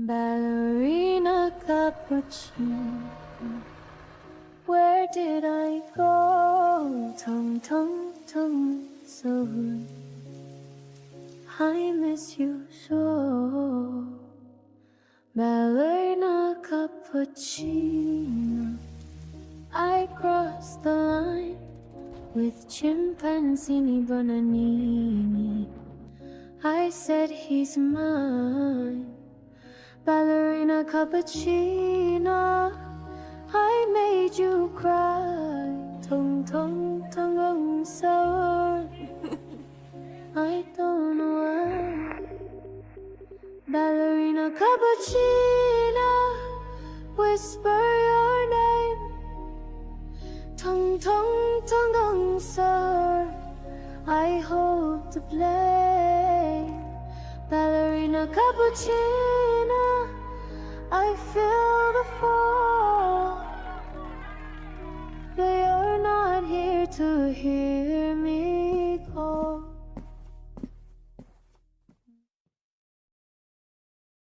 Ballerina capucina, where did I go? Tongue, tongue, tongue, so I miss you so. Ballerina cappuccino, I crossed the line with chimpanzini bananini. I said he's mine. Ballerina cappuccino, I made you cry. Tongue, tongue, tongue, sour. I don't know why. Ballerina cappuccino, whisper your name. Tongue, tongue, tongue, sour. I hope to play. Ballerina cappuccino, I feel the fall, but you're not here to hear.